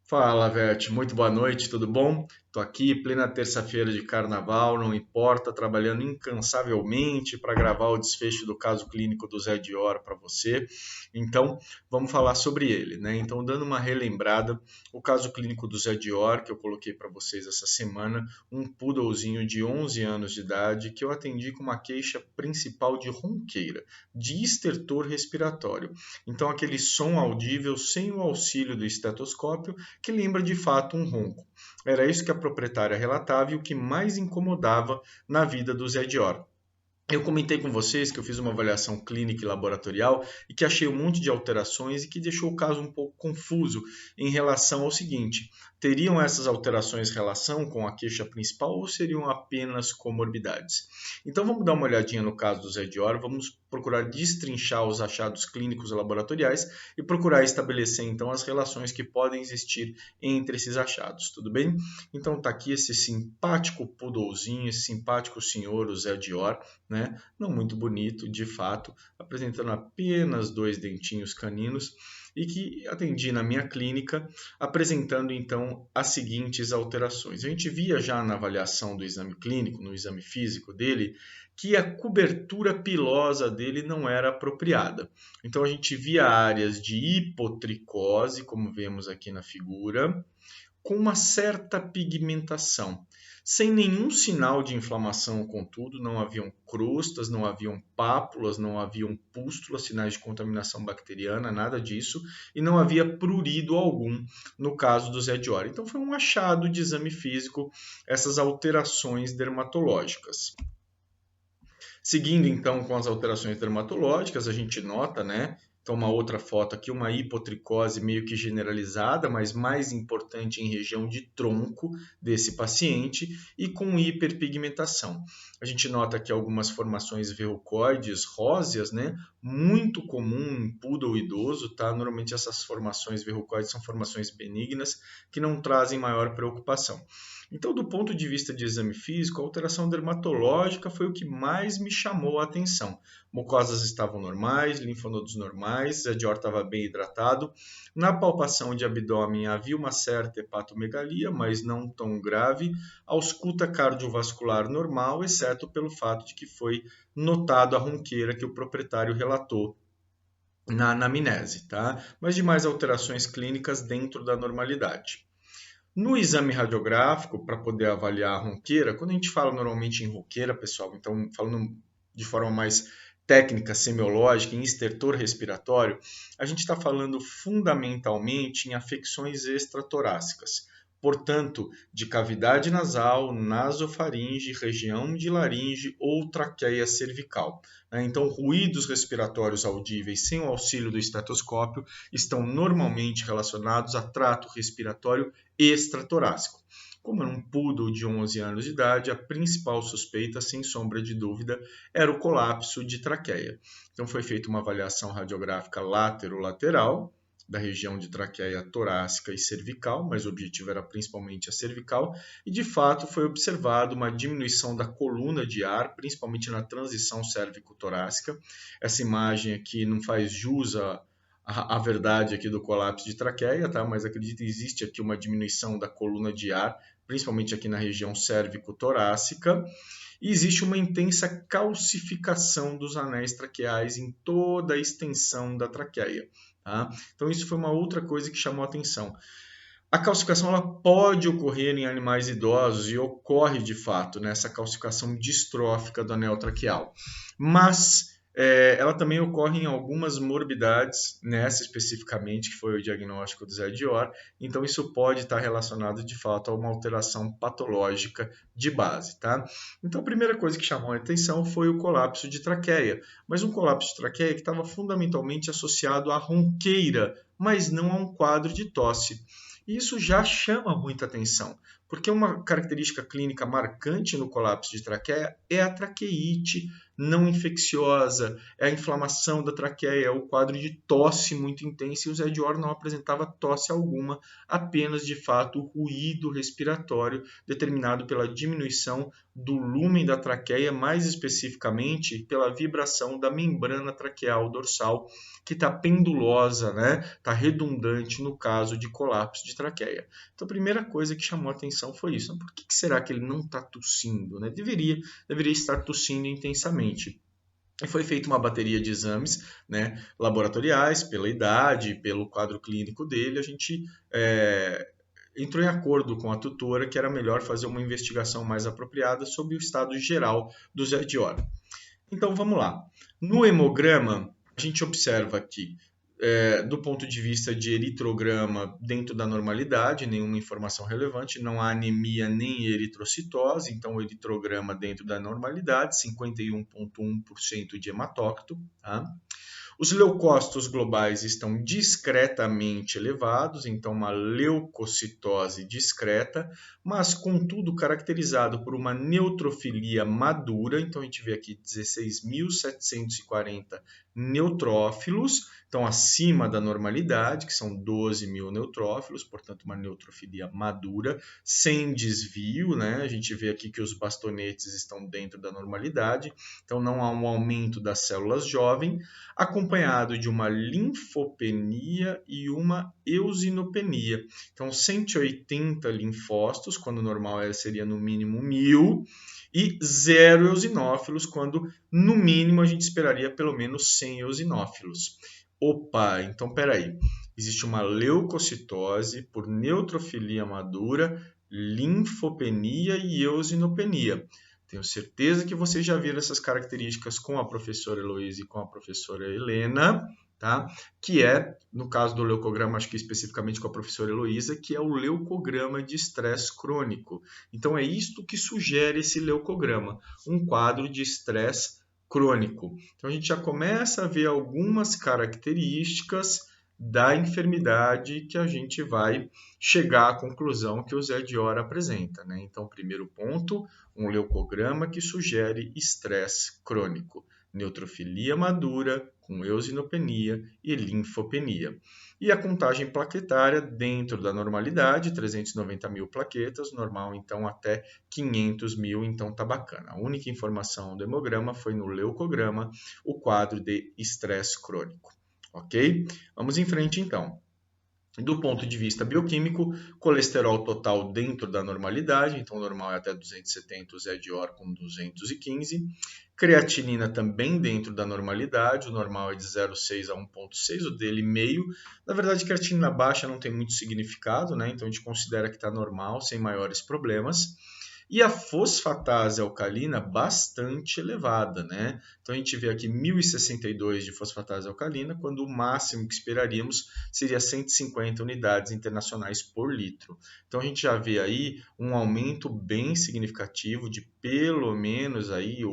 Fala, Vete. Muito boa noite, tudo bom? Tô aqui, plena terça-feira de carnaval, não importa, trabalhando incansavelmente para gravar o desfecho do caso clínico do Zé Dior para você. Então, vamos falar sobre ele, né? Então, dando uma relembrada, o caso clínico do Zé Dior, que eu coloquei para vocês essa semana, um poodlezinho de 11 anos de idade que eu atendi com uma queixa principal de ronqueira, de estertor respiratório. Então, aquele som audível sem o auxílio do estetoscópio que lembra de fato um ronco. Era isso que a proprietária relatava e o que mais incomodava na vida do Zé Dior. Eu comentei com vocês que eu fiz uma avaliação clínica e laboratorial e que achei um monte de alterações e que deixou o caso um pouco confuso em relação ao seguinte: teriam essas alterações relação com a queixa principal ou seriam apenas comorbidades? Então vamos dar uma olhadinha no caso do Zé Dior, vamos procurar destrinchar os achados clínicos e laboratoriais e procurar estabelecer então as relações que podem existir entre esses achados, tudo bem? Então tá aqui esse simpático poodlezinho, esse simpático senhor, o Zé Dior, né? Não muito bonito, de fato, apresentando apenas dois dentinhos caninos e que atendi na minha clínica, apresentando então as seguintes alterações. A gente via já na avaliação do exame clínico, no exame físico dele, que a cobertura pilosa dele não era apropriada. Então a gente via áreas de hipotricose, como vemos aqui na figura, com uma certa pigmentação. Sem nenhum sinal de inflamação, contudo, não haviam crostas, não haviam pápulas, não haviam pústulas, sinais de contaminação bacteriana, nada disso, e não havia prurido algum no caso do Zé Dior. Então foi um achado de exame físico essas alterações dermatológicas. Seguindo então com as alterações dermatológicas, a gente nota, né? Então, uma outra foto aqui, uma hipotricose meio que generalizada, mas mais importante em região de tronco desse paciente e com hiperpigmentação. A gente nota aqui algumas formações verrucoides róseas, né? Muito comum em poodle idoso, tá? Normalmente essas formações verrucoides são formações benignas que não trazem maior preocupação. Então, do ponto de vista de exame físico, a alteração dermatológica foi o que mais me chamou a atenção. Mucosas estavam normais, linfonodos normais, Zé Dior estava bem hidratado. Na palpação de abdômen havia uma certa hepatomegalia, mas não tão grave. Ausculta cardiovascular normal, exceto pelo fato de que foi notado a ronqueira que o proprietário relatou na anamnese, tá? Mas demais alterações clínicas dentro da normalidade. No exame radiográfico, para poder avaliar a ronqueira, quando a gente fala normalmente em ronqueira, pessoal, então falando de forma mais técnica, semiológica, em estertor respiratório, a gente está falando fundamentalmente em afecções extratorácicas. Portanto, de cavidade nasal, nasofaringe, região de laringe ou traqueia cervical. Então, ruídos respiratórios audíveis sem o auxílio do estetoscópio estão normalmente relacionados a trato respiratório extratorácico. Como era um poodle de 11 anos de idade, a principal suspeita, sem sombra de dúvida, era o colapso de traqueia. Então foi feita uma avaliação radiográfica látero-lateral, da região de traqueia torácica e cervical, mas o objetivo era principalmente a cervical, e de fato foi observado uma diminuição da coluna de ar, principalmente na transição cérvico-torácica. Essa imagem aqui não faz jus a verdade aqui do colapso de traqueia, tá? Mas acredito que existe aqui uma diminuição da coluna de ar, principalmente aqui na região cérvico-torácica, e existe uma intensa calcificação dos anéis traqueais em toda a extensão da traqueia. Tá? Então isso foi uma outra coisa que chamou a atenção. A calcificação ela pode ocorrer em animais idosos e ocorre de fato nessa calcificação distrófica do anel traqueal, mas ela também ocorre em algumas morbidades, nessa especificamente, que foi o diagnóstico do Zé Dior, então isso pode estar relacionado de fato a uma alteração patológica de base, tá? Então a primeira coisa que chamou a atenção foi o colapso de traqueia, mas um colapso de traqueia que estava fundamentalmente associado à ronqueira, mas não a um quadro de tosse. E isso já chama muita atenção, porque uma característica clínica marcante no colapso de traqueia é a traqueite não infecciosa, é a inflamação da traqueia, é o quadro de tosse muito intensa, e o Zé Dior não apresentava tosse alguma, apenas de fato o ruído respiratório determinado pela diminuição do lúmen da traqueia, mais especificamente pela vibração da membrana traqueal dorsal, que está pendulosa, né? Está redundante no caso de colapso de traqueia. Então, a primeira coisa que chamou a atenção foi isso. Por que será que ele não está tossindo, né? Deveria estar tossindo intensamente. E foi feita uma bateria de exames, né, laboratoriais, pela idade, pelo quadro clínico dele. A gente entrou em acordo com a tutora que era melhor fazer uma investigação mais apropriada sobre o estado geral do Zé Dior. Então, vamos lá. No hemograma, a gente observa que, do ponto de vista de eritrograma, dentro da normalidade, nenhuma informação relevante, não há anemia nem eritrocitose, então o eritrograma dentro da normalidade, 51,1% de hematócrito, tá? Os leucócitos globais estão discretamente elevados, então uma leucocitose discreta, mas contudo caracterizado por uma neutrofilia madura, então a gente vê aqui 16.740 neutrófilos, então acima da normalidade, que são 12.000 neutrófilos, portanto uma neutrofilia madura, sem desvio, né? A gente vê aqui que os bastonetes estão dentro da normalidade, então não há um aumento das células jovens, acompanhado de uma linfopenia e uma eosinopenia. Então 180 linfócitos, quando o normal seria no mínimo 1.000, e 0 eosinófilos, quando no mínimo a gente esperaria pelo menos 100 eosinófilos. Opa, então peraí, existe uma leucocitose por neutrofilia madura, linfopenia e eosinopenia. Tenho certeza que vocês já viram essas características com a professora Heloísa e com a professora Helena, tá? Que é, no caso do leucograma, acho que especificamente com a professora Heloísa, que é o leucograma de estresse crônico. Então, é isto que sugere esse leucograma, um quadro de estresse crônico. Então, a gente já começa a ver algumas características da enfermidade que a gente vai chegar à conclusão que o Zé Dior apresenta, né? Então, primeiro ponto, um leucograma que sugere estresse crônico, neutrofilia madura com eosinopenia e linfopenia. E a contagem plaquetária dentro da normalidade, 390.000 plaquetas, normal então até 500.000, então tá bacana. A única informação do hemograma foi no leucograma, o quadro de estresse crônico. Ok? Vamos em frente então. Do ponto de vista bioquímico, colesterol total dentro da normalidade, então o normal é até 270, o Zé Dior com 215. Creatinina também dentro da normalidade, o normal é de 0,6 a 1,6, o dele meio. Na verdade, creatinina baixa não tem muito significado, né? Então a gente considera que está normal, sem maiores problemas. E a fosfatase alcalina bastante elevada, né? Então a gente vê aqui 1.062 de fosfatase alcalina, quando o máximo que esperaríamos seria 150 unidades internacionais por litro. Então a gente já vê aí um aumento bem significativo de pelo menos aí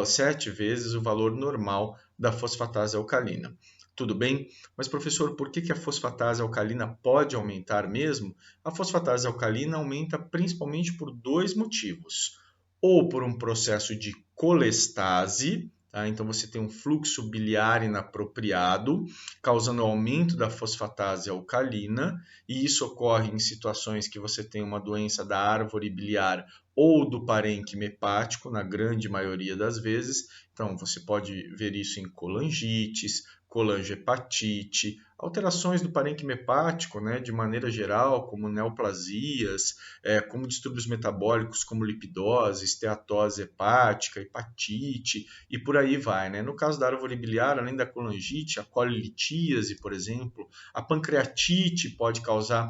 7 vezes o valor normal da fosfatase alcalina. Tudo bem? Mas, professor, por que a fosfatase alcalina pode aumentar mesmo? A fosfatase alcalina aumenta principalmente por dois motivos. Ou por um processo de colestase, tá? Então você tem um fluxo biliar inapropriado, causando aumento da fosfatase alcalina, e isso ocorre em situações que você tem uma doença da árvore biliar ou do parênquima hepático, na grande maioria das vezes. Então, você pode ver isso em colangites, colangiopatite, alterações do parênquima hepático, né, de maneira geral, como neoplasias, como distúrbios metabólicos, como lipidose, esteatose hepática, hepatite, e por aí vai, né? No caso da árvore biliar, além da colangite, a colilitíase, por exemplo, a pancreatite pode causar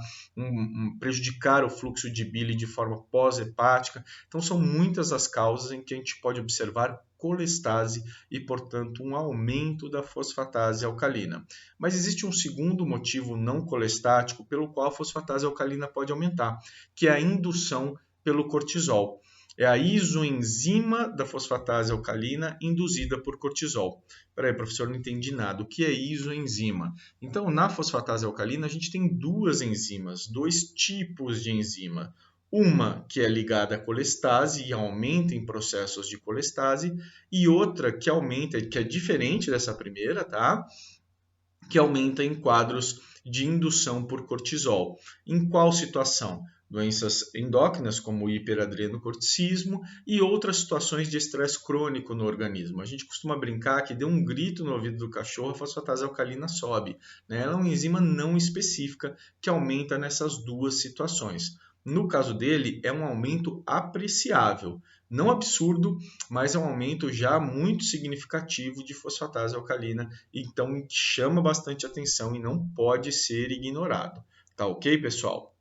prejudicar o fluxo de bile de forma pós-hepática. Então, são muitas as causas em que a gente pode observar colestase e, portanto, um aumento da fosfatase alcalina. Mas existe um segundo motivo não colestático pelo qual a fosfatase alcalina pode aumentar, que é a indução pelo cortisol. É a isoenzima da fosfatase alcalina induzida por cortisol. Peraí, professor, não entendi nada. O que é isoenzima? Então, na fosfatase alcalina, a gente tem duas enzimas, dois tipos de enzima. Uma que é ligada à colestase e aumenta em processos de colestase, e outra que aumenta, que é diferente dessa primeira, tá? Que aumenta em quadros de indução por cortisol. Em qual situação? doenças endócrinas, como o hiperadrenocorticismo e outras situações de estresse crônico no organismo. A gente costuma brincar que deu um grito no ouvido do cachorro, a fosfatase alcalina sobe, né? Ela é uma enzima não específica que aumenta nessas duas situações. No caso dele, é um aumento apreciável, não absurdo, mas é um aumento já muito significativo de fosfatase alcalina, então chama bastante atenção e não pode ser ignorado. Tá ok, pessoal?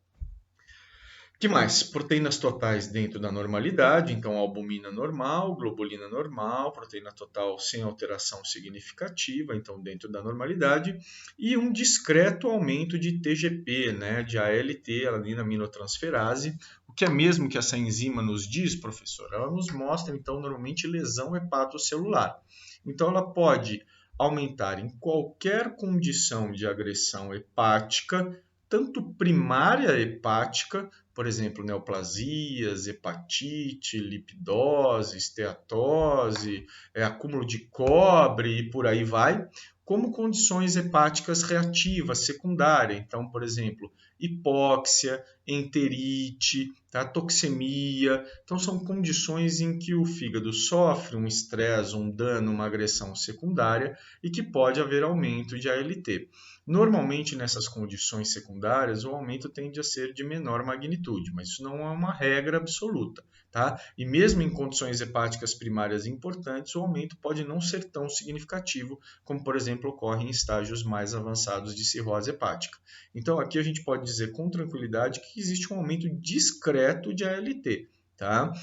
Que mais? Proteínas totais dentro da normalidade, então albumina normal, globulina normal, proteína total sem alteração significativa, então dentro da normalidade, e um discreto aumento de TGP, né, de ALT, alanina aminotransferase. O que é mesmo que essa enzima nos diz, professor? Ela nos mostra, então, normalmente lesão hepatocelular. Então, ela pode aumentar em qualquer condição de agressão hepática, tanto primária hepática, por exemplo, neoplasias, hepatite, lipidose, esteatose, acúmulo de cobre e por aí vai, como condições hepáticas reativas, secundárias. Então, por exemplo, hipóxia, enterite, tá? Toxemia. Então, são condições em que o fígado sofre um estresse, um dano, uma agressão secundária e que pode haver aumento de ALT. Normalmente, nessas condições secundárias, o aumento tende a ser de menor magnitude, mas isso não é uma regra absoluta, tá? E mesmo em condições hepáticas primárias importantes, o aumento pode não ser tão significativo, como, por exemplo, ocorre em estágios mais avançados de cirrose hepática. Então, aqui a gente pode dizer com tranquilidade que existe um aumento discreto de ALT, tá?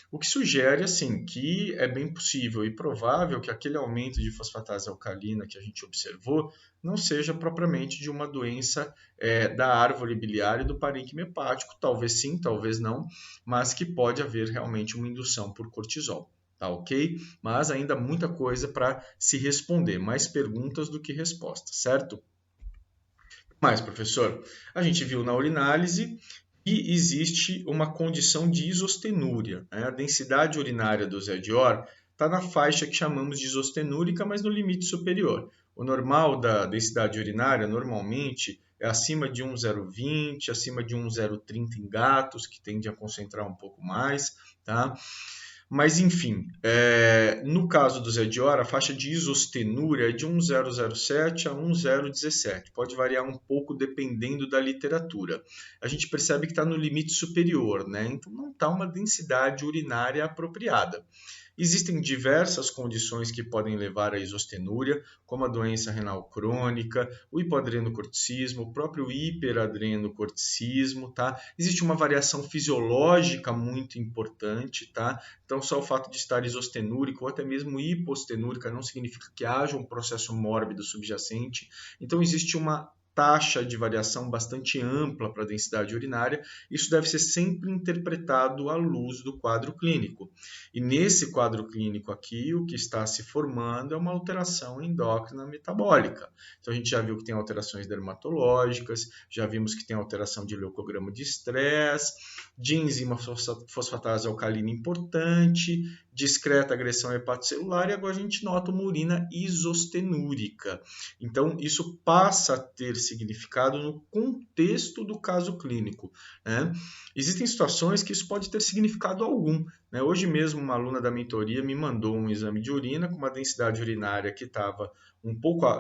O que sugere, assim, que é bem possível e provável que aquele aumento de fosfatase alcalina que a gente observou não seja propriamente de uma doença da árvore biliar e do parênquima hepático, talvez sim, talvez não, mas que pode haver realmente uma indução por cortisol, tá ok? Mas ainda muita coisa para se responder, mais perguntas do que respostas, certo? Mais, professor, a gente viu na urinálise e existe uma condição de isostenúria, né? A densidade urinária do Zé Dior está na faixa que chamamos de isostenúrica, mas no limite superior. O normal da densidade urinária, normalmente, é acima de 1,020, acima de 1,030 em gatos, que tendem a concentrar um pouco mais, tá? Mas, enfim, no caso do Zé Dior, a faixa de isostenúria é de 1,007 a 1,017. Pode variar um pouco dependendo da literatura. A gente percebe que está no limite superior, né? Então não está uma densidade urinária apropriada. Existem diversas condições que podem levar à isostenúria, como a doença renal crônica, o hipoadrenocorticismo, o próprio hiperadrenocorticismo, tá? Existe uma variação fisiológica muito importante, tá? Então, só o fato de estar isostenúrico ou até mesmo hipostenúrica não significa que haja um processo mórbido subjacente. Então, existe uma taxa de variação bastante ampla para a densidade urinária. Isso deve ser sempre interpretado à luz do quadro clínico. E nesse quadro clínico aqui, o que está se formando é uma alteração endócrina metabólica. Então, a gente já viu que tem alterações dermatológicas, já vimos que tem alteração de leucograma de estresse, de enzima fosfatase alcalina importante, discreta agressão hepatocelular e agora a gente nota uma urina isostenúrica. Então, isso passa a ter significado no contexto do caso clínico, né? Existem situações que isso pode ter significado algum, né? Hoje mesmo, uma aluna da mentoria me mandou um exame de urina com uma densidade urinária que estava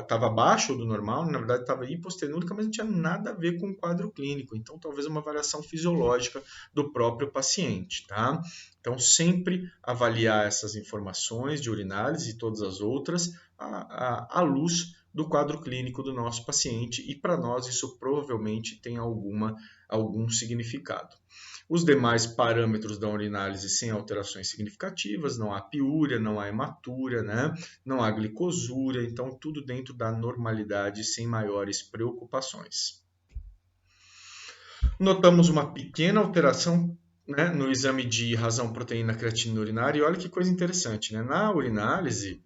estava abaixo do normal, na verdade estava hipostenúrica, mas não tinha nada a ver com o quadro clínico. Então, talvez uma variação fisiológica do próprio paciente, tá? Então, sempre avaliar essas informações de urinálise e todas as outras à luz do quadro clínico do nosso paciente e para nós isso provavelmente tem algum significado. Os demais parâmetros da urinálise sem alterações significativas, não há piúria, não há hematúria, né? Não há glicosúria, então tudo dentro da normalidade sem maiores preocupações. Notamos uma pequena alteração, né, no exame de razão proteína creatinina urinária e olha que coisa interessante, né? Na urinálise,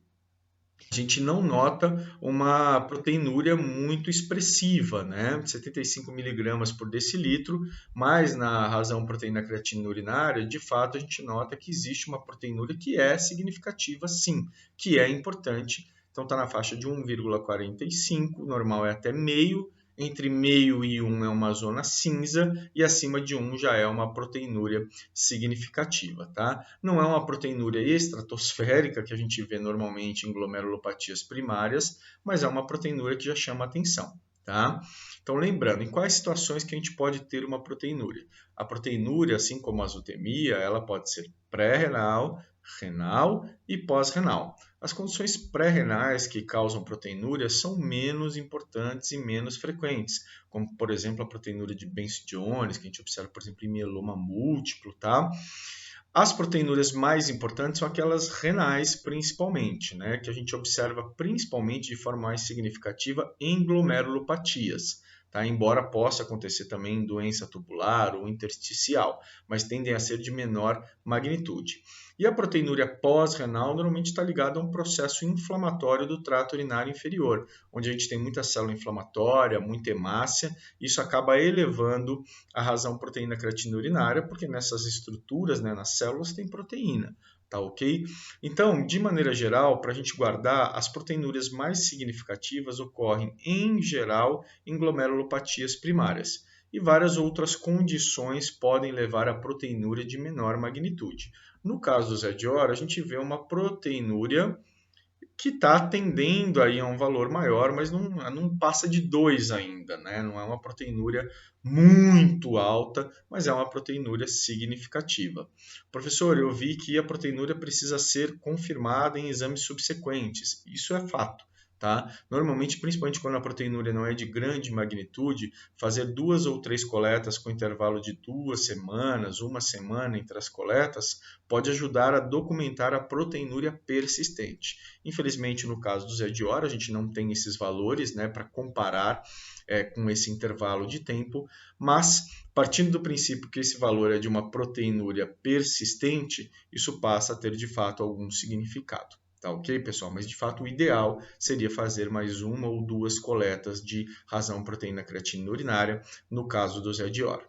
a gente não nota uma proteinúria muito expressiva, né? 75 miligramas por decilitro, mas na razão proteína creatinina urinária, de fato, a gente nota que existe uma proteinúria que é significativa, sim, que é importante. Então, está na faixa de 1,45, normal é até meio, entre meio e 1 é uma zona cinza e acima de 1 já é uma proteinúria significativa, tá? Não é uma proteinúria estratosférica que a gente vê normalmente em glomerulopatias primárias, mas é uma proteinúria que já chama atenção, tá? Então, lembrando, em quais situações que a gente pode ter uma proteinúria? A proteinúria, assim como a azotemia, ela pode ser pré-renal, renal e pós-renal. As condições pré-renais que causam proteinúria são menos importantes e menos frequentes, como, por exemplo, a proteinúria de Benz-Jones, que a gente observa, por exemplo, em mieloma múltiplo, tá? As proteinúrias mais importantes são aquelas renais, principalmente, né? Que a gente observa principalmente de forma mais significativa em glomerulopatias. Tá? Embora possa acontecer também em doença tubular ou intersticial, mas tendem a ser de menor magnitude. E a proteinúria pós-renal normalmente está ligada a um processo inflamatório do trato urinário inferior, onde a gente tem muita célula inflamatória, muita hemácia, isso acaba elevando a razão proteína creatina urinária, porque nessas estruturas, né, nas células, tem proteína. Tá ok? Então, de maneira geral, para a gente guardar, as proteinúrias mais significativas ocorrem, em geral, em glomerulopatias primárias. E várias outras condições podem levar à proteinúria de menor magnitude. No caso do Zedior, a gente vê uma proteinúria que está tendendo aí a um valor maior, mas não passa de 2 ainda, né? Não é uma proteinúria muito alta, mas é uma proteinúria significativa. Professor, eu vi que a proteinúria precisa ser confirmada em exames subsequentes. Isso é fato. Tá? Normalmente, principalmente quando a proteinúria não é de grande magnitude, fazer 2 ou 3 coletas com intervalo de 2 semanas, 1 semana entre as coletas, pode ajudar a documentar a proteinúria persistente. Infelizmente, no caso do Zedior, a gente não tem esses valores, né, para comparar com esse intervalo de tempo, mas partindo do princípio que esse valor é de uma proteinúria persistente, isso passa a ter de fato algum significado. Tá ok, pessoal? Mas de fato o ideal seria fazer mais 1 ou 2 coletas de razão proteína creatina urinária, no caso do Zedior.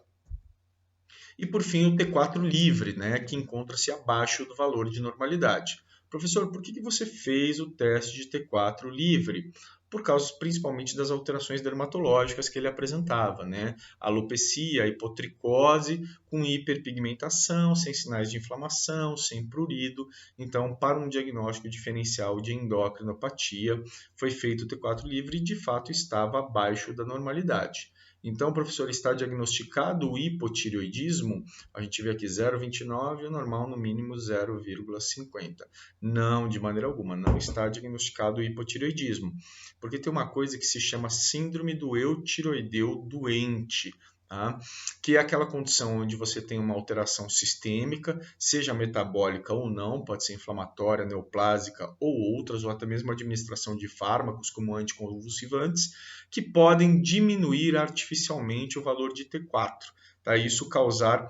E por fim o T4 livre, né, que encontra-se abaixo do valor de normalidade. Professor, por que você fez o teste de T4 livre? Por causa principalmente das alterações dermatológicas que ele apresentava, né? Alopecia, hipotricose, com hiperpigmentação, sem sinais de inflamação, sem prurido. Então, para um diagnóstico diferencial de endocrinopatia, foi feito o T4 livre e de fato estava abaixo da normalidade. Então, professor, está diagnosticado o hipotireoidismo? A gente vê aqui 0,29 e o normal no mínimo 0,50. Não, de maneira alguma, não está diagnosticado o hipotireoidismo. Porque tem uma coisa que se chama síndrome do eutireoideu doente. Tá? Que é aquela condição onde você tem uma alteração sistêmica, seja metabólica ou não, pode ser inflamatória, neoplásica ou outras, ou até mesmo administração de fármacos como anticonvulsivantes, que podem diminuir artificialmente o valor de T4. Tá? Isso causar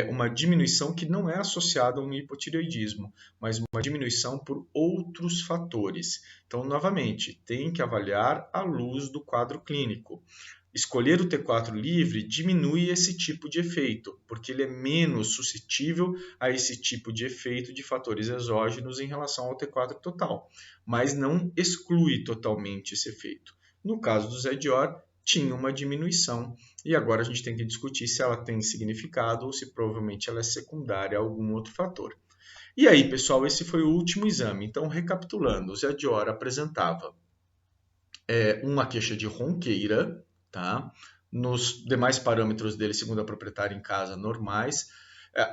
uma diminuição que não é associada a um hipotireoidismo, mas uma diminuição por outros fatores. Então, novamente, tem que avaliar à luz do quadro clínico. Escolher o T4 livre diminui esse tipo de efeito, porque ele é menos suscetível a esse tipo de efeito de fatores exógenos em relação ao T4 total, mas não exclui totalmente esse efeito. No caso do Zedior, tinha uma diminuição e agora a gente tem que discutir se ela tem significado ou se provavelmente ela é secundária a algum outro fator. E aí, pessoal, esse foi o último exame. Então, recapitulando, o Zedior apresentava uma queixa de ronqueira, tá? Nos demais parâmetros dele, segundo a proprietária em casa, normais,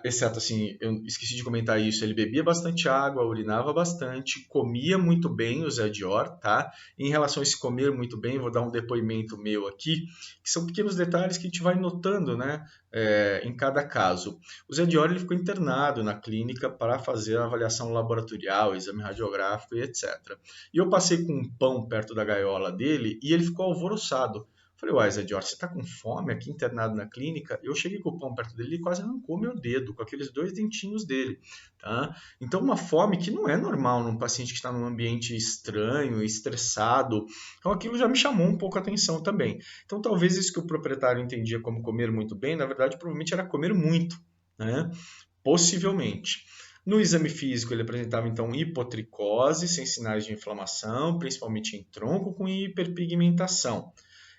exceto assim, eu esqueci de comentar isso, ele bebia bastante água, urinava bastante, comia muito bem o Zedior, tá? Em relação a esse comer muito bem, vou dar um depoimento meu aqui, que são pequenos detalhes que a gente vai notando, né, em cada caso. O Zedior ele ficou internado na clínica para fazer a avaliação laboratorial, exame radiográfico e etc. E eu passei com um pão perto da gaiola dele e ele ficou alvoroçado. Falei, uai, Zedior, você tá com fome aqui internado na clínica? Eu cheguei com o pão perto dele e quase arrancou meu dedo, com aqueles 2 dentinhos dele, tá? Então, uma fome que não é normal num paciente que está num ambiente estranho, estressado. Então, aquilo já me chamou um pouco a atenção também. Então, talvez isso que o proprietário entendia como comer muito bem, na verdade, provavelmente era comer muito, né? Possivelmente. No exame físico, ele apresentava, então, hipotricose, sem sinais de inflamação, principalmente em tronco, com hiperpigmentação.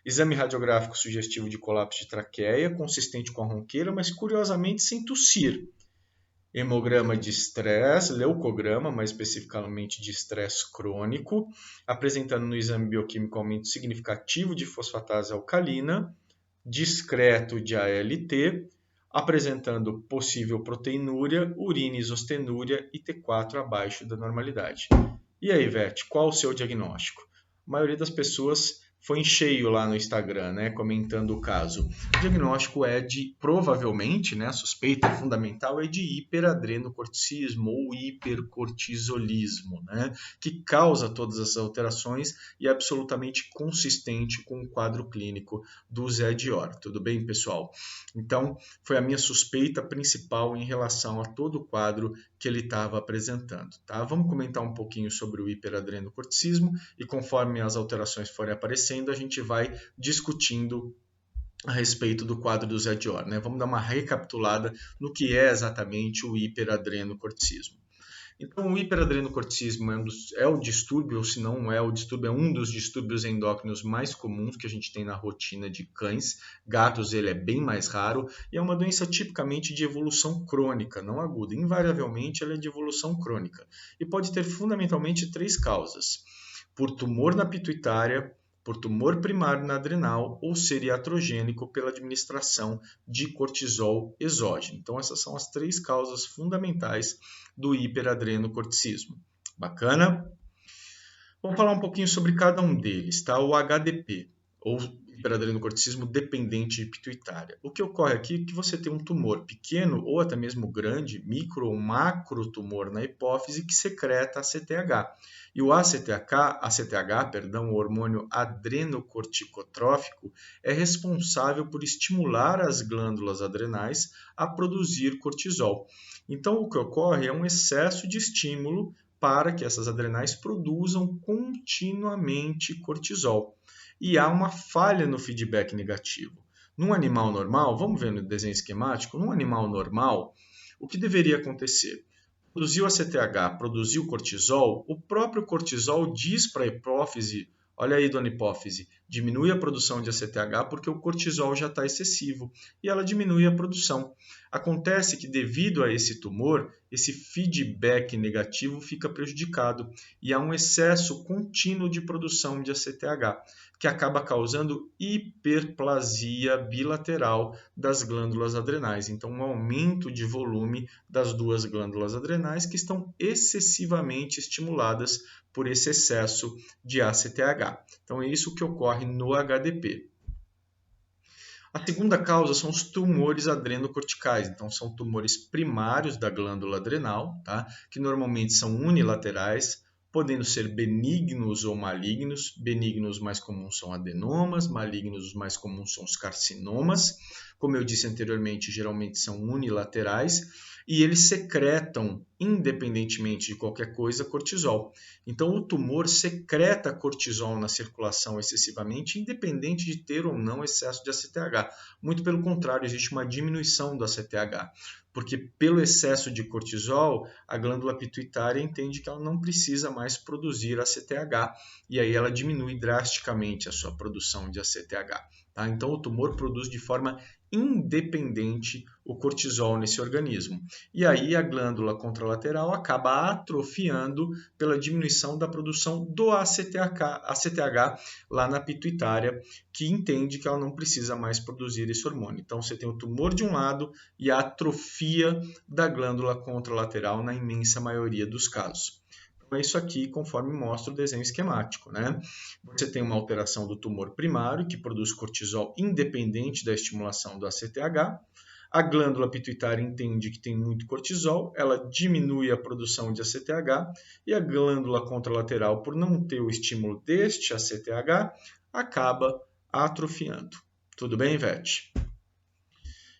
Exame radiográfico sugestivo de colapso de traqueia, consistente com a ronqueira, mas curiosamente sem tossir. Hemograma de estresse, leucograma, mais especificamente de estresse crônico, apresentando no exame bioquímico aumento significativo de fosfatase alcalina, discreto de ALT, apresentando possível proteinúria, urina isostenúria e T4 abaixo da normalidade. E aí, Vete, qual o seu diagnóstico? A maioria das pessoas foi em cheio lá no Instagram, né, comentando o caso. O diagnóstico é de, provavelmente, né, a suspeita fundamental é de hiperadrenocorticismo ou hipercortisolismo, né, que causa todas essas alterações e é absolutamente consistente com o quadro clínico do Zé Dior. Tudo bem, pessoal? Então, foi a minha suspeita principal em relação a todo o quadro que ele estava apresentando. Tá? Vamos comentar um pouquinho sobre o hiperadrenocorticismo e conforme as alterações forem aparecendo, a gente vai discutindo a respeito do quadro do Zé Dior. Né? Vamos dar uma recapitulada no que é exatamente o hiperadrenocorticismo. Então, o hiperadrenocorticismo é o distúrbio, ou se não é o distúrbio, é um dos distúrbios endócrinos mais comuns que a gente tem na rotina de cães. Gatos, ele é bem mais raro e é uma doença tipicamente de evolução crônica, não aguda. Invariavelmente, ela é de evolução crônica e pode ter fundamentalmente 3 causas: por tumor na pituitária, por tumor primário na adrenal ou ser iatrogênico pela administração de cortisol exógeno. Então, essas são as 3 causas fundamentais do hiperadrenocorticismo. Bacana? Vamos falar um pouquinho sobre cada um deles, tá? O HDP, ou hiperadrenocorticismo dependente de pituitária. O que ocorre aqui é que você tem um tumor pequeno ou até mesmo grande, micro ou macro tumor na hipófise que secreta ACTH. E o ACTH, o hormônio adrenocorticotrófico, é responsável por estimular as glândulas adrenais a produzir cortisol. Então, o que ocorre é um excesso de estímulo para que essas adrenais produzam continuamente cortisol. E há uma falha no feedback negativo. Num animal normal, vamos ver no desenho esquemático, num animal normal, o que deveria acontecer? Produziu ACTH, produziu cortisol, o próprio cortisol diz para a hipófise, olha aí, dona hipófise, diminui a produção de ACTH porque o cortisol já está excessivo e ela diminui a produção. Acontece que devido a esse tumor, esse feedback negativo fica prejudicado e há um excesso contínuo de produção de ACTH, que acaba causando hiperplasia bilateral das glândulas adrenais. Então, um aumento de volume das 2 glândulas adrenais que estão excessivamente estimuladas por esse excesso de ACTH. Então, é isso que ocorre no HDP. A segunda causa são os tumores adrenocorticais, então são tumores primários da glândula adrenal, tá? Que normalmente são unilaterais, podendo ser benignos ou malignos. Benignos mais comuns são adenomas, malignos os mais comuns são os carcinomas. Como eu disse anteriormente, geralmente são unilaterais e eles secretam, independentemente de qualquer coisa, cortisol. Então, o tumor secreta cortisol na circulação excessivamente, independente de ter ou não excesso de ACTH. Muito pelo contrário, existe uma diminuição do ACTH, porque pelo excesso de cortisol, a glândula pituitária entende que ela não precisa mais produzir ACTH, e aí ela diminui drasticamente a sua produção de ACTH. Tá? Então, o tumor produz de forma independente o cortisol nesse organismo. E aí a glândula contralateral acaba atrofiando pela diminuição da produção do ACTH lá na pituitária, que entende que ela não precisa mais produzir esse hormônio. Então você tem o tumor de um lado e a atrofia da glândula contralateral na imensa maioria dos casos. É isso aqui, conforme mostra o desenho esquemático, né? Você tem uma alteração do tumor primário, que produz cortisol independente da estimulação do ACTH. A glândula pituitária entende que tem muito cortisol, ela diminui a produção de ACTH, e a glândula contralateral, por não ter o estímulo deste ACTH, acaba atrofiando. Tudo bem, Vete?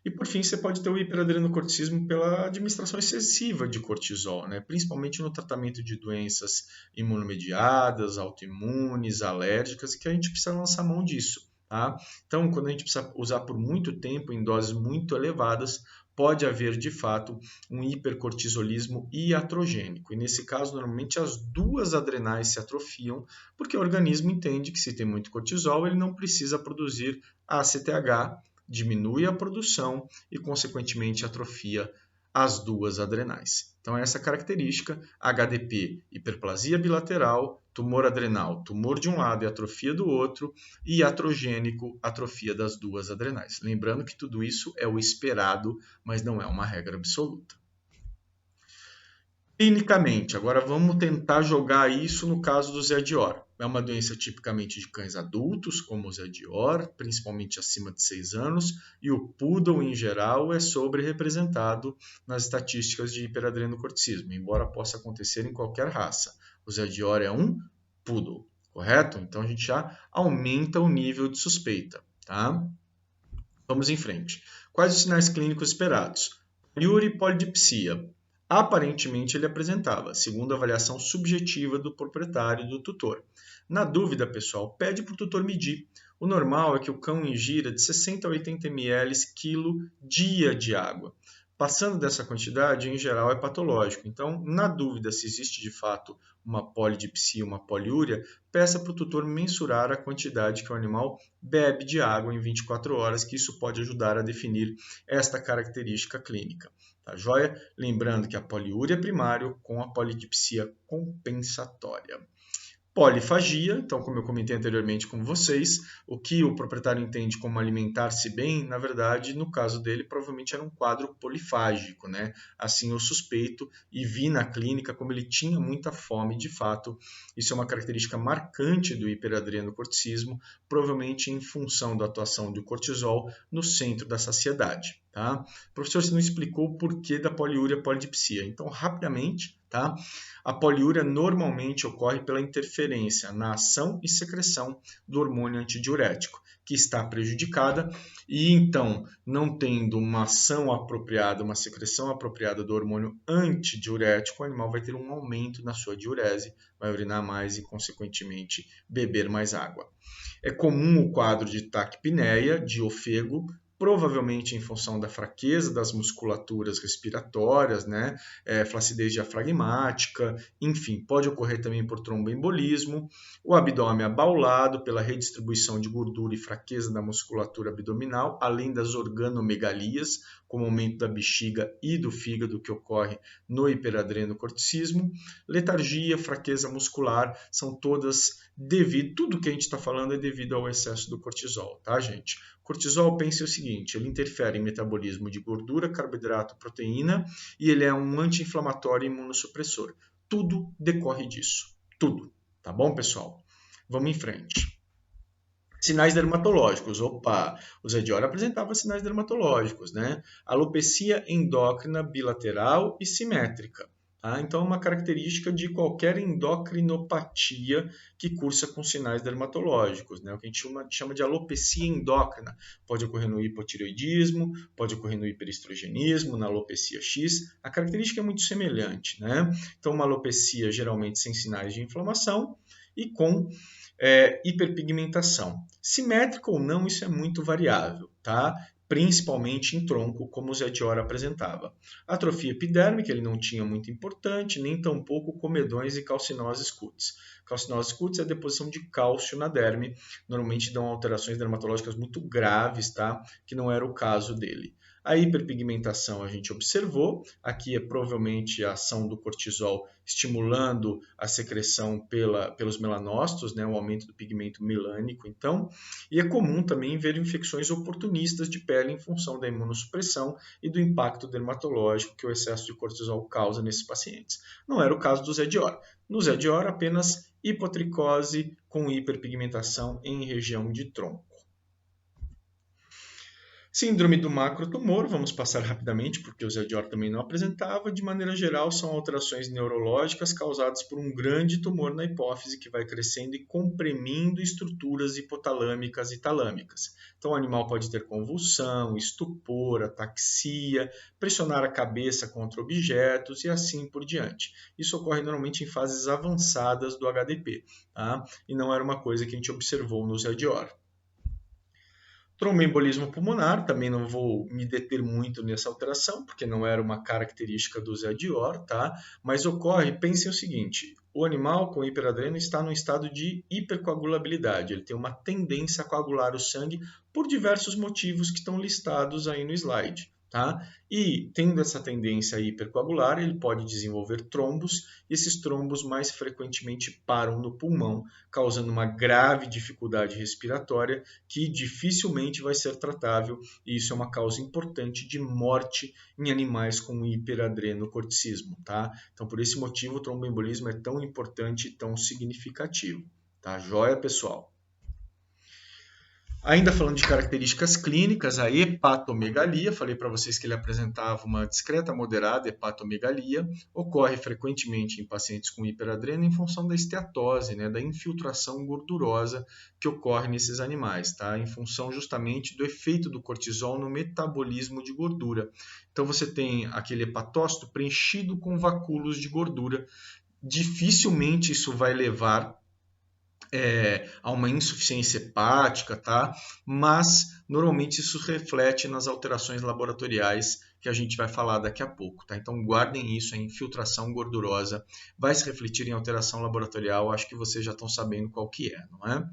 E, por fim, você pode ter o hiperadrenocorticismo pela administração excessiva de cortisol, né? Principalmente no tratamento de doenças imunomediadas, autoimunes, alérgicas, que a gente precisa lançar mão disso. Tá? Então, quando a gente precisa usar por muito tempo, em doses muito elevadas, pode haver, de fato, um hipercortisolismo iatrogênico. E, nesse caso, normalmente as duas adrenais se atrofiam, porque o organismo entende que, se tem muito cortisol, ele não precisa produzir ACTH, diminui a produção e, consequentemente, atrofia as duas adrenais. Então, essa característica, HDP, hiperplasia bilateral, tumor adrenal, tumor de um lado e atrofia do outro, e iatrogênico, atrofia das duas adrenais. Lembrando que tudo isso é o esperado, mas não é uma regra absoluta. Clinicamente, agora vamos tentar jogar isso no caso do Zé de Or. É uma doença tipicamente de cães adultos, como o Zé de Or, principalmente acima de 6 anos, e o Poodle, em geral, é sobre-representado nas estatísticas de hiperadrenocorticismo, embora possa acontecer em qualquer raça. O Zé de Or é um Poodle, correto? Então a gente já aumenta o nível de suspeita, tá? Vamos em frente. Quais os sinais clínicos esperados? Poliúria e polidipsia. Aparentemente ele apresentava, segundo a avaliação subjetiva do proprietário e do tutor. Na dúvida, pessoal, pede para o tutor medir. O normal é que o cão ingira de 60 a 80 ml quilo dia de água. Passando dessa quantidade, em geral, é patológico. Então, na dúvida se existe de fato uma polidipsia, uma poliúria, peça para o tutor mensurar a quantidade que o animal bebe de água em 24 horas, que isso pode ajudar a definir esta característica clínica. Tá joia? Lembrando que a poliúria é primário com a polidipsia compensatória. Polifagia, então, como eu comentei anteriormente com vocês, o que o proprietário entende como alimentar-se bem, na verdade, no caso dele, provavelmente era um quadro polifágico, né? Assim eu suspeito e vi na clínica como ele tinha muita fome, de fato. Isso é uma característica marcante do hiperadrenocorticismo, provavelmente em função da atuação do cortisol no centro da saciedade. Tá? Professor, você não explicou o porquê da poliúria polidipsia. Então, rapidamente, tá? A poliúria normalmente ocorre pela interferência na ação e secreção do hormônio antidiurético, que está prejudicada e, então, não tendo uma ação apropriada, uma secreção apropriada do hormônio antidiurético, o animal vai ter um aumento na sua diurese, vai urinar mais e, consequentemente, beber mais água. É comum o quadro de taquipneia, de ofego, provavelmente em função da fraqueza das musculaturas respiratórias, né? Flacidez diafragmática, enfim, pode ocorrer também por tromboembolismo, o abdômen abaulado pela redistribuição de gordura e fraqueza da musculatura abdominal, além das organomegalias, como aumento da bexiga e do fígado que ocorre no hiperadrenocorticismo, letargia, fraqueza muscular, são todas devido, tudo que a gente está falando é devido ao excesso do cortisol, tá, gente? Cortisol, pense o seguinte, ele interfere em metabolismo de gordura, carboidrato, proteína e ele é um anti-inflamatório e imunossupressor. Tudo decorre disso, tudo, tá bom, pessoal? Vamos em frente. Sinais dermatológicos. Opa, o Zé de Or apresentava sinais dermatológicos, né? Alopecia endócrina bilateral e simétrica. Tá? Então, é uma característica de qualquer endocrinopatia que cursa com sinais dermatológicos, né? O que a gente chama de alopecia endócrina. Pode ocorrer no hipotireoidismo, pode ocorrer no hiperestrogenismo, na alopecia X. A característica é muito semelhante, né? Então, uma alopecia geralmente sem sinais de inflamação e com hiperpigmentação. Simétrico ou não, isso é muito variável, tá? Principalmente em tronco, como o Zé de Or apresentava. Atrofia epidérmica, ele não tinha muito importante, nem tampouco comedões e calcinoses cutis. Calcinoses cutis é a deposição de cálcio na derme, normalmente dão alterações dermatológicas muito graves, tá? Que não era o caso dele. A hiperpigmentação a gente observou, aqui é provavelmente a ação do cortisol estimulando a secreção pelos melanócitos, né, o aumento do pigmento melânico, então, e é comum também ver infecções oportunistas de pele em função da imunossupressão e do impacto dermatológico que o excesso de cortisol causa nesses pacientes. Não era o caso do Zé de Or. No Zé de Or, apenas hipotricose com hiperpigmentação em região de tronco. Síndrome do macrotumor, vamos passar rapidamente, porque o Zé de Or também não apresentava. De maneira geral, são alterações neurológicas causadas por um grande tumor na hipófise que vai crescendo e comprimindo estruturas hipotalâmicas e talâmicas. Então, o animal pode ter convulsão, estupor, ataxia, pressionar a cabeça contra objetos e assim por diante. Isso ocorre normalmente em fases avançadas do HDP, tá? E não era uma coisa que a gente observou no Zé de Or. Tromboembolismo pulmonar, também não vou me deter muito nessa alteração, porque não era uma característica do Zé Dior, tá? Mas ocorre, pensem o seguinte, o animal com hiperadreno está no estado de hipercoagulabilidade, ele tem uma tendência a coagular o sangue por diversos motivos que estão listados aí no slide. Tá? E tendo essa tendência a hipercoagular, ele pode desenvolver trombos, e esses trombos mais frequentemente param no pulmão, causando uma grave dificuldade respiratória que dificilmente vai ser tratável, e isso é uma causa importante de morte em animais com hiperadrenocorticismo. Tá? Então, por esse motivo, o tromboembolismo é tão importante e tão significativo. Tá? Joia, pessoal? Ainda falando de características clínicas, a hepatomegalia, falei para vocês que ele apresentava uma discreta moderada hepatomegalia, ocorre frequentemente em pacientes com hiperadreno em função da esteatose, né, da infiltração gordurosa que ocorre nesses animais, tá? Em função justamente do efeito do cortisol no metabolismo de gordura. Então você tem aquele hepatócito preenchido com vacúolos de gordura. Dificilmente isso vai levar a uma insuficiência hepática, tá? Mas normalmente isso reflete nas alterações laboratoriais que a gente vai falar daqui a pouco, tá? Então guardem isso, a infiltração gordurosa vai se refletir em alteração laboratorial, acho que vocês já estão sabendo qual que é, não é?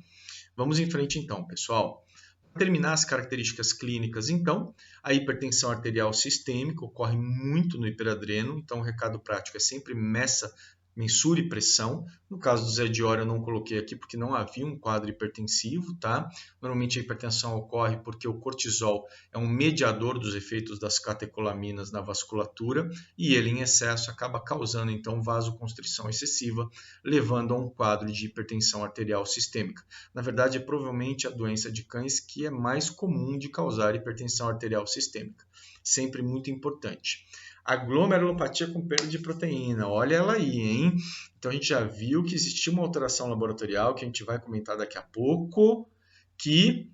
Vamos em frente então, pessoal. Para terminar as características clínicas, então, a hipertensão arterial sistêmica ocorre muito no hiperadreno, então o recado prático é sempre mensure pressão. No caso do Zé Dior eu não coloquei aqui porque não havia um quadro hipertensivo, tá? Normalmente a hipertensão ocorre porque o cortisol é um mediador dos efeitos das catecolaminas na vasculatura e ele em excesso acaba causando então vasoconstrição excessiva, levando a um quadro de hipertensão arterial sistêmica. Na verdade, é provavelmente a doença de cães que é mais comum de causar hipertensão arterial sistêmica. Sempre muito importante. A glomerulopatia com perda de proteína, olha ela aí, hein? Então a gente já viu que existia uma alteração laboratorial, que a gente vai comentar daqui a pouco, que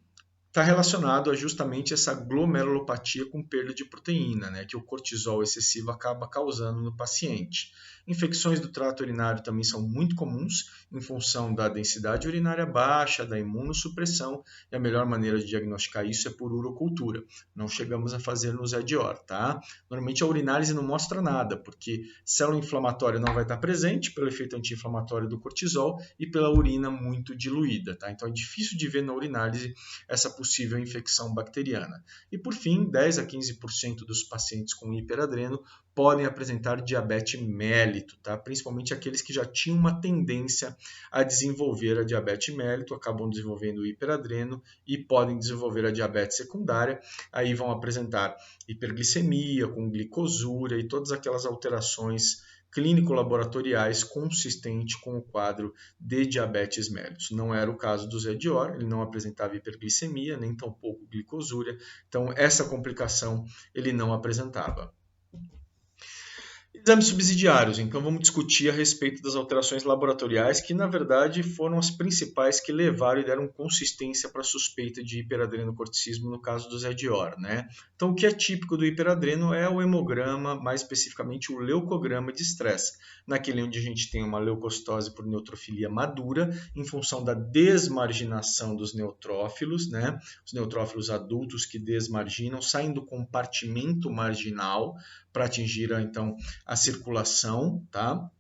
está relacionado a justamente essa glomerulopatia com perda de proteína, né, que o cortisol excessivo acaba causando no paciente. Infecções do trato urinário também são muito comuns em função da densidade urinária baixa, da imunossupressão, e a melhor maneira de diagnosticar isso é por urocultura. Não chegamos a fazer no Zé Dior, tá? Normalmente a urinálise não mostra nada, porque célula inflamatória não vai estar presente pelo efeito anti-inflamatório do cortisol e pela urina muito diluída, tá? Então é difícil de ver na urinálise essa possível infecção bacteriana. E por fim, 10 a 15% dos pacientes com hiperadreno podem apresentar diabetes mellito, tá? Principalmente aqueles que já tinham uma tendência a desenvolver a diabetes mellito, acabam desenvolvendo o hiperadreno e podem desenvolver a diabetes secundária, aí vão apresentar hiperglicemia, com glicosúria e todas aquelas alterações clínico-laboratoriais consistente com o quadro de diabetes mellitus. Não era o caso do Zé Dior, ele não apresentava hiperglicemia, nem tampouco glicosúria, então essa complicação ele não apresentava. Exames subsidiários, então vamos discutir a respeito das alterações laboratoriais que, na verdade, foram as principais que levaram e deram consistência para a suspeita de hiperadrenocorticismo no caso do Zé Dior, né? Então, o que é típico do hiperadreno é o hemograma, mais especificamente o leucograma de estresse, naquele onde a gente tem uma leucocitose por neutrofilia madura, em função da desmarginação dos neutrófilos, né? Os neutrófilos adultos que desmarginam, saem do compartimento marginal para atingir, então, a circulação, tá?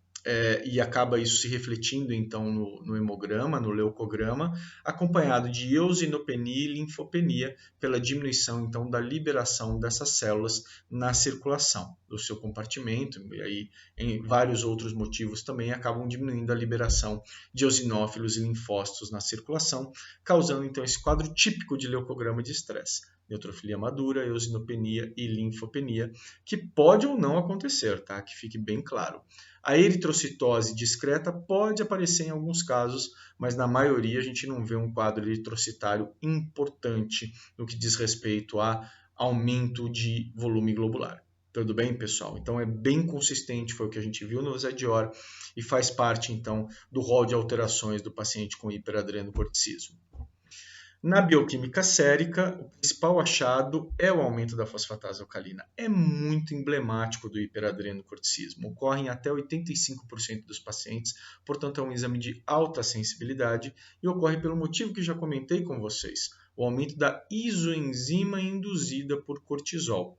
E acaba isso se refletindo então no hemograma, no leucograma, acompanhado de eosinopenia e linfopenia pela diminuição então da liberação dessas células na circulação do seu compartimento, e aí em vários outros motivos também acabam diminuindo a liberação de eosinófilos e linfócitos na circulação, causando então esse quadro típico de leucograma de estresse. Neutrofilia madura, eosinopenia e linfopenia, que pode ou não acontecer, tá? Que fique bem claro. A eritrocitose discreta pode aparecer em alguns casos, mas na maioria a gente não vê um quadro eritrocitário importante no que diz respeito a aumento de volume globular. Tudo bem, pessoal? Então é bem consistente, foi o que a gente viu no Zé Dior e faz parte então do rol de alterações do paciente com hiperadrenocorticismo. Na bioquímica sérica, o principal achado é o aumento da fosfatase alcalina. É muito emblemático do hiperadrenocorticismo. Ocorre em até 85% dos pacientes, portanto é um exame de alta sensibilidade e ocorre pelo motivo que já comentei com vocês. o aumento da isoenzima induzida por cortisol.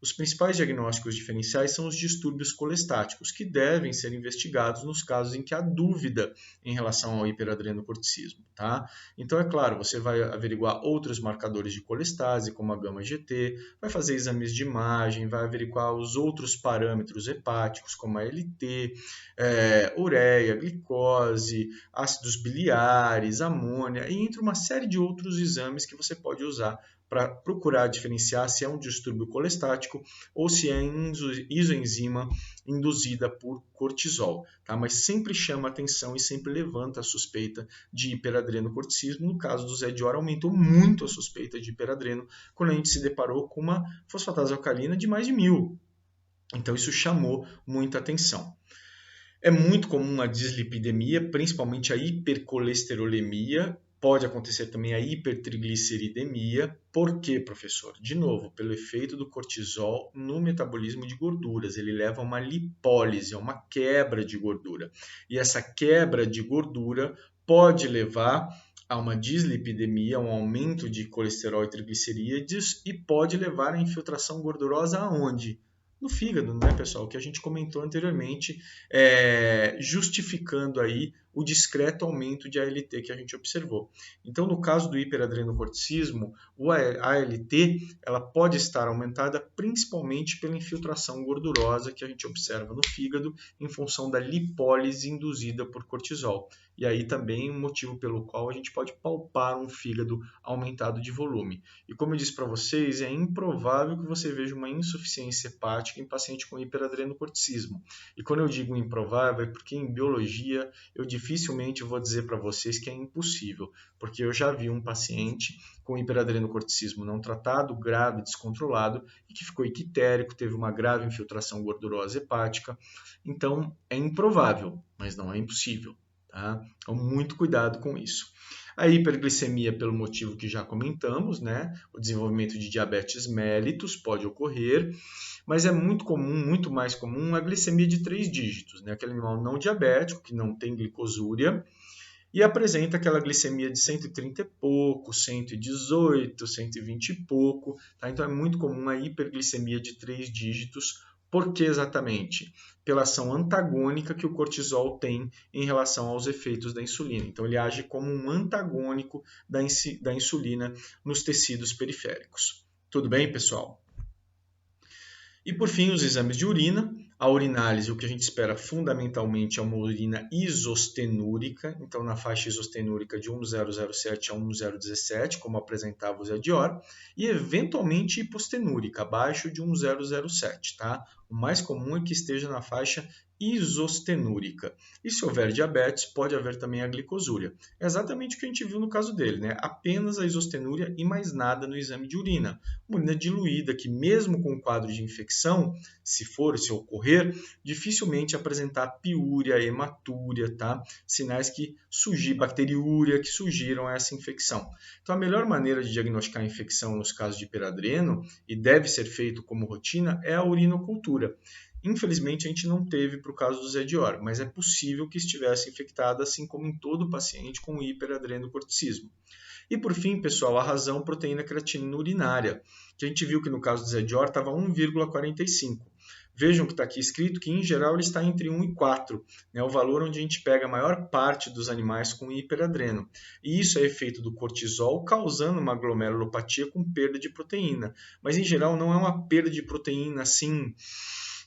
Os principais diagnósticos diferenciais são os distúrbios colestáticos, que devem ser investigados nos casos em que há dúvida em relação ao hiperadrenocorticismo, tá? Então, é claro, você vai averiguar outros marcadores de colestase, como a gama-GT, vai fazer exames de imagem, vai averiguar os outros parâmetros hepáticos, como a LT, ureia, glicose, ácidos biliares, amônia, e entre uma série de outros exames que você pode usar para procurar diferenciar se é um distúrbio colestático ou se é isoenzima induzida por cortisol, tá? Mas sempre chama atenção e sempre levanta a suspeita de hiperadrenocorticismo. No caso do Zé Dior, aumentou muito a suspeita de hiperadreno quando a gente se deparou com uma fosfatase alcalina de mais de 1000. Então isso chamou muita atenção. É muito comum a dislipidemia, principalmente a hipercolesterolemia. Pode acontecer também a hipertrigliceridemia. Por quê, professor? De novo, pelo efeito do cortisol no metabolismo de gorduras. Ele leva a uma lipólise, a uma quebra de gordura. E essa quebra de gordura pode levar a uma dislipidemia, um aumento de colesterol e triglicerídeos, e pode levar à infiltração gordurosa aonde? No fígado, né, pessoal? Que a gente comentou anteriormente, justificando aí o discreto aumento de ALT que a gente observou. Então, no caso do hiperadrenocorticismo, a ALT ela pode estar aumentada principalmente pela infiltração gordurosa que a gente observa no fígado em função da lipólise induzida por cortisol. E aí também um motivo pelo qual a gente pode palpar um fígado aumentado de volume. E como eu disse para vocês, é improvável que você veja uma insuficiência hepática em paciente com hiperadrenocorticismo. E quando eu digo improvável, é porque em biologia eu dificilmente vou dizer para vocês que é impossível, porque eu já vi um paciente com hiperadrenocorticismo não tratado, grave, descontrolado, e que ficou ictérico, teve uma grave infiltração gordurosa hepática. Então, é improvável, mas não é impossível. Tá? Então, muito cuidado com isso. A hiperglicemia, pelo motivo que já comentamos, né? O desenvolvimento de diabetes mellitus pode ocorrer, mas é muito comum, muito mais comum, a glicemia de 3 dígitos, né? Aquele animal não diabético, que não tem glicosúria, e apresenta aquela glicemia de 130 e pouco, 118, 120 e pouco. Tá? Então, é muito comum a hiperglicemia de 3 dígitos. Por que exatamente? Pela ação antagônica que o cortisol tem em relação aos efeitos da insulina. Então, ele age como um antagônico da insulina nos tecidos periféricos. Tudo bem, pessoal? E, por fim, os exames de urina. A urinálise, o que a gente espera fundamentalmente é uma urina isostenúrica, então na faixa isostenúrica de 1007 a 1017, como apresentava o Zé Dior, e eventualmente hipostenúrica, abaixo de 1007, tá? O mais comum é que esteja na faixa isostenúrica. E se houver diabetes, pode haver também a glicosúria. É exatamente o que a gente viu no caso dele, né? Apenas a isostenúria e mais nada no exame de urina. Uma urina diluída que, mesmo com quadro de infecção, se ocorrer, dificilmente apresentar piúria, hematúria, tá? Sinais que bacteriúria, que sugiram essa infecção. Então, a melhor maneira de diagnosticar a infecção nos casos de hiperadreno, e deve ser feito como rotina, é a urinocultura. Infelizmente, a gente não teve para o caso do Zé Dior, mas é possível que estivesse infectada, assim como em todo paciente com hiperadrenocorticismo. E por fim, pessoal, a razão proteína creatinina urinária, que a gente viu que no caso do Zé Dior estava 1,45. Vejam que está aqui escrito que, em geral, ele está entre 1 e 4, né, o valor onde a gente pega a maior parte dos animais com hiperadreno. E isso é efeito do cortisol causando uma glomerulopatia com perda de proteína. Mas, em geral, não é uma perda de proteína assim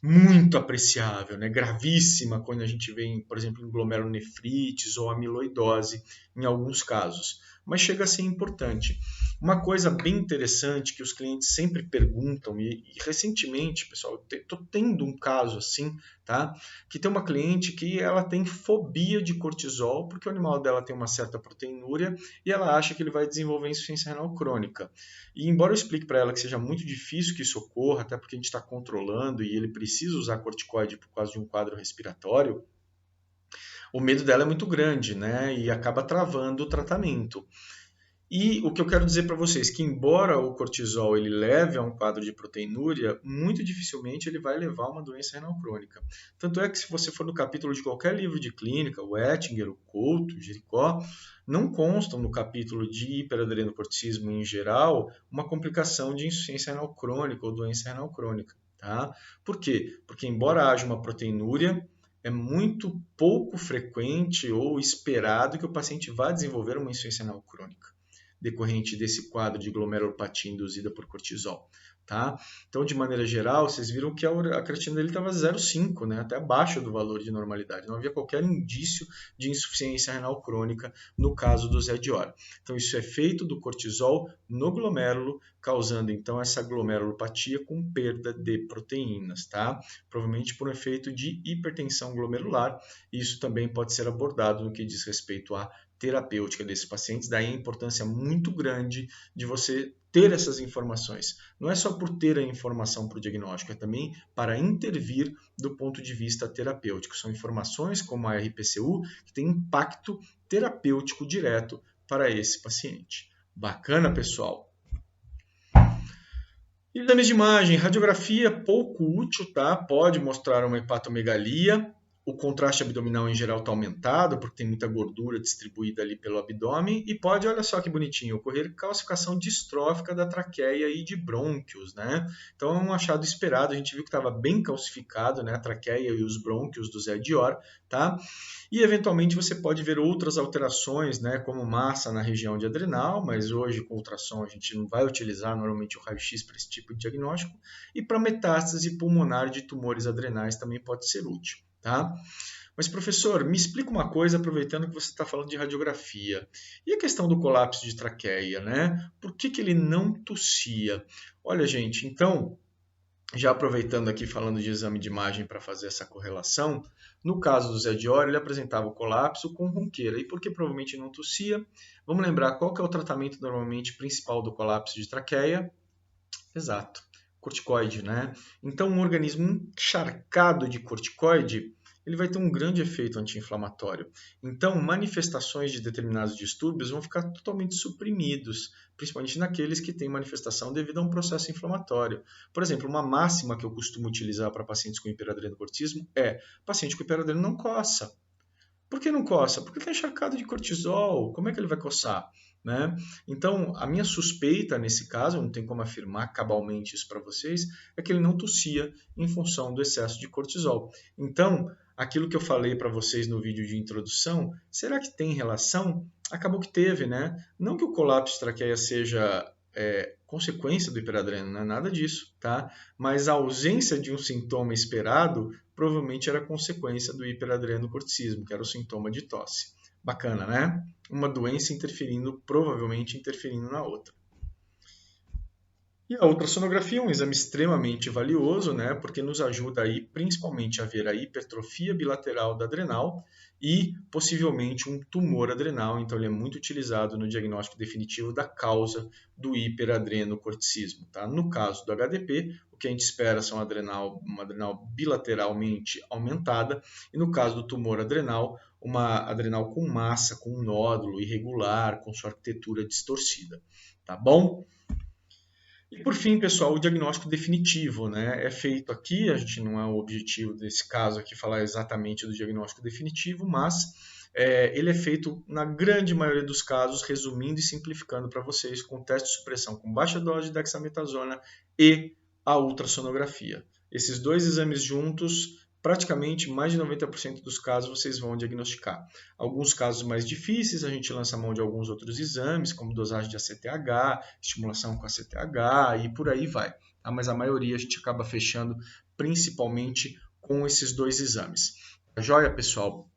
muito apreciável, né? Gravíssima quando a gente vê, por exemplo, em glomerulonefrites ou amiloidose, em alguns casos. Mas chega a ser importante. Uma coisa bem interessante que os clientes sempre perguntam, e recentemente, pessoal, estou tendo um caso assim, tá? Que tem uma cliente que ela tem fobia de cortisol, porque o animal dela tem uma certa proteinúria e ela acha que ele vai desenvolver insuficiência renal crônica. E embora eu explique para ela que seja muito difícil que isso ocorra, até porque a gente está controlando e ele precisa usar corticoide por causa de um quadro respiratório, o medo dela é muito grande, né? E acaba travando o tratamento. E o que eu quero dizer para vocês, que embora o cortisol ele leve a um quadro de proteinúria, muito dificilmente ele vai levar a uma doença renal crônica. Tanto é que se você for no capítulo de qualquer livro de clínica, o Ettinger, o Couto, o Jericó, não constam no capítulo de hiperadrenocorticismo em geral uma complicação de insuficiência renal crônica ou doença renal crônica. Tá? Por quê? Porque embora haja uma proteinúria, é muito pouco frequente ou esperado que o paciente vá desenvolver uma insuficiência renal crônica decorrente desse quadro de glomerulopatia induzida por cortisol. Tá? Então, de maneira geral, vocês viram que a creatina dele estava 0,5, né? Até abaixo do valor de normalidade. Não havia qualquer indício de insuficiência renal crônica no caso do Zé de Ora. Então, isso é feito do cortisol no glomérulo, causando então essa glomerulopatia com perda de proteínas, tá? Provavelmente por um efeito de hipertensão glomerular. Isso também pode ser abordado no que diz respeito à terapêutica desses pacientes, daí a importância muito grande de você ter essas informações. Não é só por ter a informação para o diagnóstico, é também para intervir do ponto de vista terapêutico. São informações como a RPCU que tem impacto terapêutico direto para esse paciente. Bacana, pessoal? Exames de imagem, radiografia pouco útil, tá? Pode mostrar uma hepatomegalia. O contraste abdominal em geral está aumentado, porque tem muita gordura distribuída ali pelo abdômen. E pode, olha só que bonitinho, ocorrer calcificação distrófica da traqueia e de brônquios, né? Então é um achado esperado. A gente viu que estava bem calcificado, né? A traqueia e os brônquios do Zé de Ora, tá? E eventualmente você pode ver outras alterações, né? Como massa na região de adrenal, mas hoje com ultrassom a gente não vai utilizar normalmente o raio-x para esse tipo de diagnóstico. E para metástase pulmonar de tumores adrenais também pode ser útil. Tá? Mas, professor, me explica uma coisa, aproveitando que você está falando de radiografia. E a questão do colapso de traqueia, né? Por que ele não tossia? Olha, gente, então, já aproveitando aqui, falando de exame de imagem para fazer essa correlação, no caso do Zé de Ora, ele apresentava o colapso com ronqueira. E por que provavelmente não tossia? Vamos lembrar qual que é o tratamento normalmente principal do colapso de traqueia? Exato, corticoide, né? Então, um organismo encharcado de corticoide, ele vai ter um grande efeito anti-inflamatório. Então, manifestações de determinados distúrbios vão ficar totalmente suprimidos, principalmente naqueles que têm manifestação devido a um processo inflamatório. Por exemplo, uma máxima que eu costumo utilizar para pacientes com hiperadrenocortismo é: paciente com hiperadreno não coça. Por que não coça? Porque está encharcado de cortisol. Como é que ele vai coçar? Né? Então, a minha suspeita nesse caso, não tem como afirmar cabalmente isso para vocês, é que ele não tossia em função do excesso de cortisol. Então, aquilo que eu falei para vocês no vídeo de introdução, será que tem relação? Acabou que teve, né? Não que o colapso de traqueia seja consequência do hiperadreno, não é nada disso, tá? Mas a ausência de um sintoma esperado provavelmente era consequência do hiperadrenocorticismo, que era o sintoma de tosse. Bacana, né? Uma doença provavelmente interferindo na outra. E a ultrassonografia é um exame extremamente valioso, né? Porque nos ajuda aí principalmente a ver a hipertrofia bilateral da adrenal e possivelmente um tumor adrenal. Então ele é muito utilizado no diagnóstico definitivo da causa do hiperadrenocorticismo, tá? No caso do HDP, o que a gente espera são uma adrenal bilateralmente aumentada e no caso do tumor adrenal, uma adrenal com massa, com um nódulo irregular, com sua arquitetura distorcida, tá bom? E por fim, pessoal, o diagnóstico definitivo, né? É feito aqui, a gente não é o objetivo desse caso aqui falar exatamente do diagnóstico definitivo, mas ele é feito na grande maioria dos casos, resumindo e simplificando para vocês, com teste de supressão com baixa dose de dexametasona e a ultrassonografia. Esses dois exames juntos, praticamente mais de 90% dos casos vocês vão diagnosticar. Alguns casos mais difíceis, a gente lança a mão de alguns outros exames, como dosagem de ACTH, estimulação com ACTH e por aí vai. Tá? Mas a maioria a gente acaba fechando principalmente com esses dois exames. Tá joia, pessoal?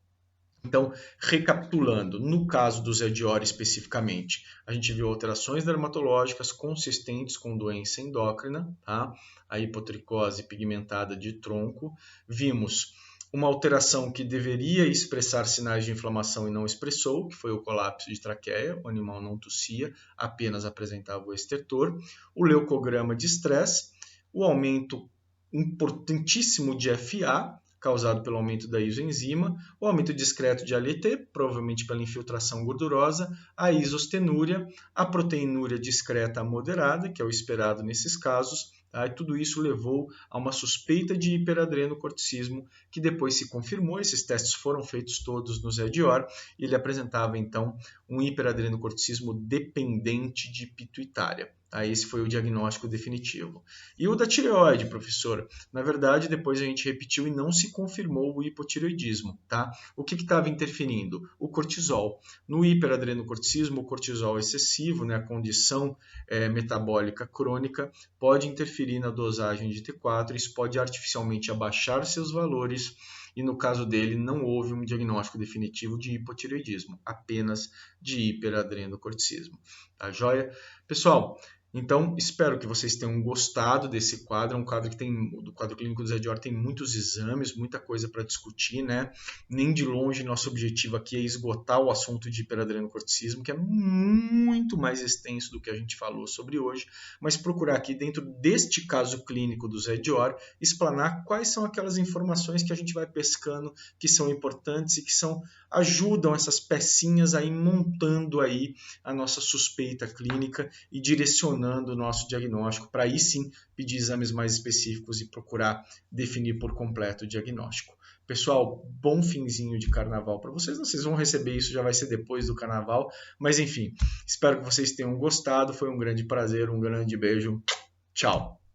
Então, recapitulando, no caso do Zé de Ora especificamente, a gente viu alterações dermatológicas consistentes com doença endócrina, tá? A hipotricose pigmentada de tronco. Vimos uma alteração que deveria expressar sinais de inflamação e não expressou, que foi o colapso de traqueia, o animal não tossia, apenas apresentava o estertor. O leucograma de estresse, o aumento importantíssimo de FA, causado pelo aumento da isoenzima, o aumento discreto de ALT, provavelmente pela infiltração gordurosa, a isostenúria, a proteinúria discreta a moderada, que é o esperado nesses casos, tá? E tudo isso levou a uma suspeita de hiperadrenocorticismo, que depois se confirmou. Esses testes foram feitos todos no Zé Dior, e ele apresentava então um hiperadrenocorticismo dependente de pituitária. Esse foi o diagnóstico definitivo. E o da tireoide, professor? Na verdade, depois a gente repetiu e não se confirmou o hipotireoidismo, tá? O que estava interferindo? O cortisol. No hiperadrenocorticismo, o cortisol excessivo, né, a condição metabólica crônica, pode interferir na dosagem de T4, isso pode artificialmente abaixar seus valores, e no caso dele não houve um diagnóstico definitivo de hipotireoidismo, apenas de hiperadrenocorticismo. Tá joia? Pessoal, então, espero que vocês tenham gostado desse quadro. É um quadro que do quadro clínico do Zé Dior tem muitos exames, muita coisa para discutir, né? Nem de longe nosso objetivo aqui é esgotar o assunto de hiperadrenocorticismo, que é muito mais extenso do que a gente falou sobre hoje, mas procurar aqui dentro deste caso clínico do Zé Dior, explanar quais são aquelas informações que a gente vai pescando, que são importantes e que ajudam essas pecinhas a ir montando aí a nossa suspeita clínica e direcionando o nosso diagnóstico para aí sim pedir exames mais específicos e procurar definir por completo o diagnóstico. Pessoal, bom finzinho de carnaval para vocês. Vocês vão receber isso, já vai ser depois do carnaval, mas enfim, espero que vocês tenham gostado. Foi um grande prazer, um grande beijo. Tchau!